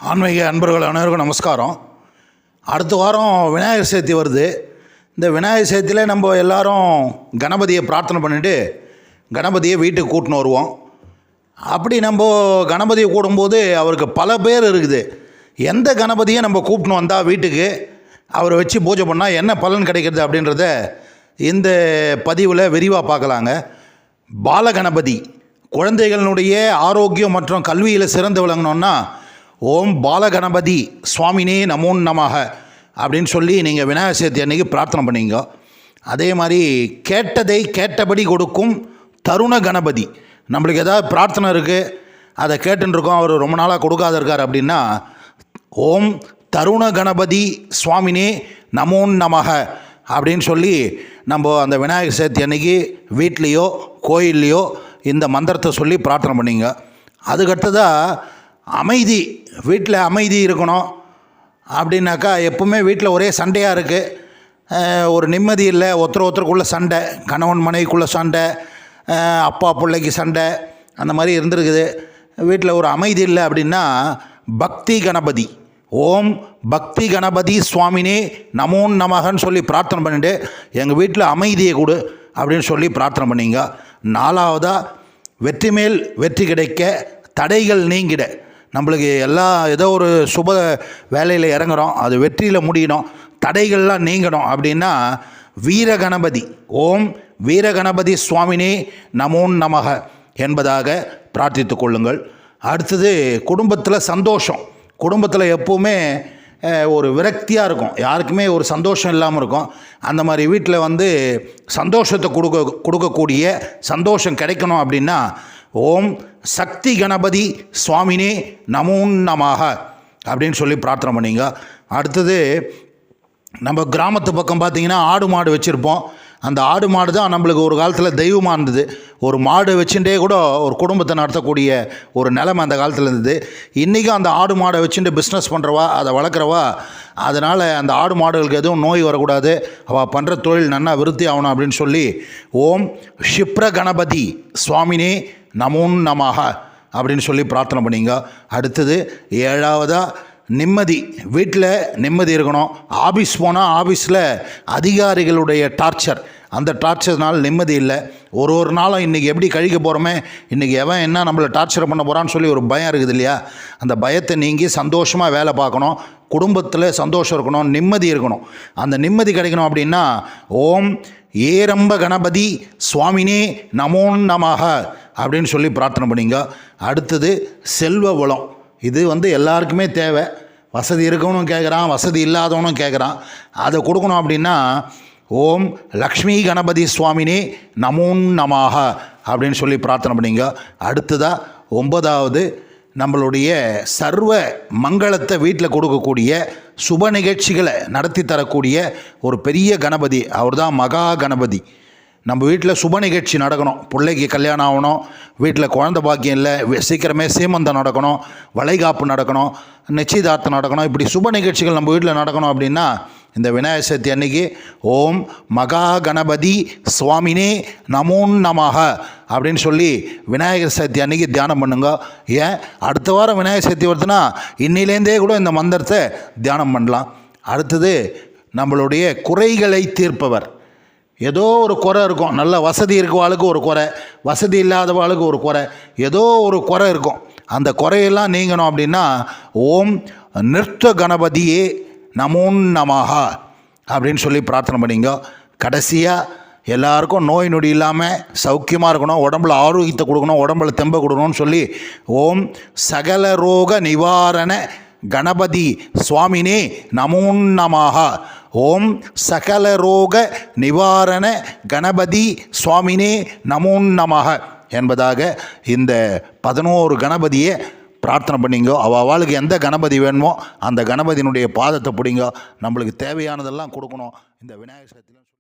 ஆன்மீக அன்பர்கள் அனைவருக்கும் நமஸ்காரம். அடுத்த வாரம் விநாயகர் சதுர்த்தி வருது. இந்த விநாயகர் சதுர்த்தியில் நம்ம எல்லோரும் கணபதியை பிரார்த்தனை பண்ணிவிட்டு கணபதியை வீட்டுக்கு கூட்டின்னு வருவோம். அப்படி நம்ம கணபதியை கூடும்போது அவருக்கு பல பேர் இருக்குது. எந்த கணபதியை நம்ம கூப்பிட்டு வந்தால் வீட்டுக்கு அவரை வச்சு பூஜை பண்ணால் என்ன பலன் கிடைக்கிறது அப்படின்றத இந்த பதிவில் விரிவாக பார்க்கலாங்க. பாலகணபதி குழந்தைகளினுடைய ஆரோக்கியம் மற்றும் கல்வியில் சிறந்து விளங்கணுன்னா ஓம் பாலகணபதி சுவாமினே நமோ நமக அப்படின்னு சொல்லி நீங்கள் விநாயகர் சதுர்த்தி அன்றைக்கி பிரார்த்தனை பண்ணிங்க. அதே மாதிரி கேட்டதை கேட்டபடி கொடுக்கும் தருண கணபதி. நம்மளுக்கு ஏதாவது பிரார்த்தனை இருக்குது, அதை கேட்டுருக்கோம், அவர் ரொம்ப நாளாக கொடுக்காத இருக்கார் அப்படின்னா ஓம் தருண கணபதி சுவாமினே நமோ நமக அப்படின்னு சொல்லி நம்ம அந்த விநாயகர் சதுர்த்தி அன்றைக்கி வீட்லேயோ கோயில்லையோ இந்த மந்திரத்தை சொல்லி பிரார்த்தனை பண்ணிங்க. அதுக்கடுத்ததாக அமைதி, வீட்டில் அமைதி இருக்கணும் அப்படின்னாக்கா எப்பவுமே வீட்டில் ஒரே சண்டையாக இருக்குது, ஒரு நிம்மதி இல்லை, ஒருத்தருக்குள்ளே சண்டை, கணவன் மனைவிக்குள்ளே சண்டை, அப்பா பிள்ளைக்கு சண்டை, அந்த மாதிரி இருந்திருக்குது. வீட்டில் ஒரு அமைதி இல்லை அப்படின்னா பக்தி கணபதி ஓம் பக்தி கணபதி சுவாமினே நமோ நமகன்னு சொல்லி பிரார்த்தனை பண்ணிவிட்டு எங்கள் வீட்டில் அமைதியை கொடு அப்படின்னு சொல்லி பிரார்த்தனை பண்ணிங்க. நாலாவதாக வெற்றி மேல் வெற்றி கிடைக்க தடைகள் நீங்கிட. நம்மளுக்கு ஏதோ ஒரு சுப வேலையில் இறங்குறோம், அது வெற்றியில் முடியணும், தடைகள்லாம் நீங்கணும் அப்படின்னா வீரகணபதி ஓம் வீரகணபதி சுவாமினே நமோ நமக என்பதாக பிரார்த்தித்து கொள்ளுங்கள். அடுத்தது குடும்பத்தில் சந்தோஷம். குடும்பத்தில் எப்போவுமே ஒரு விரக்தியாக இருக்கும், யாருக்குமே ஒரு சந்தோஷம் இல்லாமல் இருக்கும். அந்த மாதிரி வீட்டில் சந்தோஷத்தை கொடுக்கக்கூடிய சந்தோஷம் கிடைக்கணும் அப்படின்னா ஓம் சக்தி கணபதி சுவாமினே நமோ நமக அப்படின்னு சொல்லி பிரார்த்தனை பண்ணிங்க. அடுத்தது நம்ம கிராமத்து பக்கம் பார்த்திங்கன்னா ஆடு மாடு வச்சுருப்போம். அந்த ஆடு மாடு தான் நம்மளுக்கு ஒரு காலத்தில் தெய்வமாக இருந்தது. ஒரு மாடு வச்சுட்டே கூட ஒரு குடும்பத்தை நடத்தக்கூடிய ஒரு நிலைமை அந்த காலத்தில் இருந்தது. இன்றைக்கும் அந்த ஆடு மாடை வச்சுட்டு பிஸ்னஸ் பண்ணுறவா, அதை வளர்க்குறவா, அதனால் அந்த ஆடு மாடுகளுக்கு எதுவும் நோய் வரக்கூடாது, அவள் பண்ணுற தொழில் நன்னா விருத்தி ஆகணும் அப்படின்னு சொல்லி ஓம் க்ஷிப்ர கணபதி சுவாமினே நமோ நமக அப்படின்னு சொல்லி பிரார்த்தனை பண்ணிங்க. அடுத்தது ஏழாவதாக நிம்மதி. வீட்டில் நிம்மதி இருக்கணும். ஆஃபீஸ் போனால் ஆஃபீஸில் அதிகாரிகளுடைய டார்ச்சர், அந்த டார்ச்சர்னால் நிம்மதி இல்லை. ஒரு நாளும் இன்றைக்கி எப்படி கழிக்க போகிறோமே, இன்றைக்கி எவன் என்ன நம்மளை டார்ச்சர் பண்ண போகிறான்னு சொல்லி ஒரு பயம் இருக்குது இல்லையா? அந்த பயத்தை நீங்கி சந்தோஷமாக வேலை பார்க்கணும், குடும்பத்தில் சந்தோஷம் இருக்கணும், நிம்மதி இருக்கணும். அந்த நிம்மதி கிடைக்கணும் அப்படின்னா ஓம் ஏரம்ப கணபதி சுவாமினே நமோ நமக அப்படின்னு சொல்லி பிரார்த்தனை பண்ணிங்க. அடுத்தது செல்வ வளம். இது எல்லாருக்குமே தேவை. வசதி இருக்கவனும் கேட்குறான், வசதி இல்லாதவனும் கேட்குறான். அதை கொடுக்கணும் அப்படின்னா ஓம் லக்ஷ்மி கணபதி சுவாமினே நமோ நமக அப்படின்னு சொல்லி பிரார்த்தனை பண்ணிங்க. அடுத்ததாக ஒன்பதாவது நம்மளுடைய சர்வ மங்களத்தை வீட்டில் கொடுக்கக்கூடிய சுப நிகழ்ச்சிகளை நடத்தி தரக்கூடிய ஒரு பெரிய கணபதி, அவர் தான் மகா கணபதி. நம்ம வீட்டில் சுப நிகழ்ச்சி நடக்கணும், பிள்ளைக்கு கல்யாணம் ஆகணும், வீட்டில் குழந்தை பாக்கியம் இல்லை, சீக்கிரமே சீமந்தம் நடக்கணும், வளைகாப்பு நடக்கணும், நிச்சயதார்த்தம் நடக்கணும், இப்படி சுப நிகழ்ச்சிகள் நம்ம வீட்டில் நடக்கணும் அப்படின்னா இந்த விநாயகர் சதுர்த்தி அன்னைக்கு ஓம் மகா கணபதி சுவாமினே நமோ நமக அப்படின்னு சொல்லி விநாயகர் சதுர்த்தி அன்னைக்கு தியானம் பண்ணுங்க. ஏன் அடுத்த வாரம் விநாயகர் சதுர்த்தி வருதுன்னா இன்னிலேருந்தே கூட இந்த மந்திரத்தை தியானம் பண்ணலாம். அடுத்தது நம்மளுடைய குறைகளை தீர்ப்பவர். ஏதோ ஒரு குறை இருக்கும், நல்ல வசதி இருக்கவாளுக்கு ஒரு குறை, வசதி இல்லாதவாளுக்கு ஒரு குறை, ஏதோ ஒரு குறை இருக்கும். அந்த குறையெல்லாம் நீங்கணும் அப்படின்னா ஓம் நிறுத்த கணபதியே நமோ நமக அப்படின்னு சொல்லி பிரார்த்தனை பண்ணிங்க. கடைசியாக எல்லாருக்கும் நோய் நொடி இல்லாமல் சௌக்கியமாக இருக்கணும், உடம்புல ஆரோக்கியத்தை கொடுக்கணும், உடம்புல தெம்பை கொடுக்கணும்னு சொல்லி ஓம் சகல ரோக நிவாரண கணபதி சுவாமினே நமோ நமக ஓம் சகல ரோக நிவாரண கணபதி சுவாமினே நமோ நமக என்பதாக இந்த 11 கணபதியை பிரார்த்தனை பண்ணிங்கோ. அவளுக்கு எந்த கணபதி வேணுமோ அந்த கணபதியினுடைய பாதத்தை பிடிங்கோ. நம்மளுக்கு தேவையானதெல்லாம் கொடுக்கணும் இந்த விநாயகர் சதுர்த்தியில்.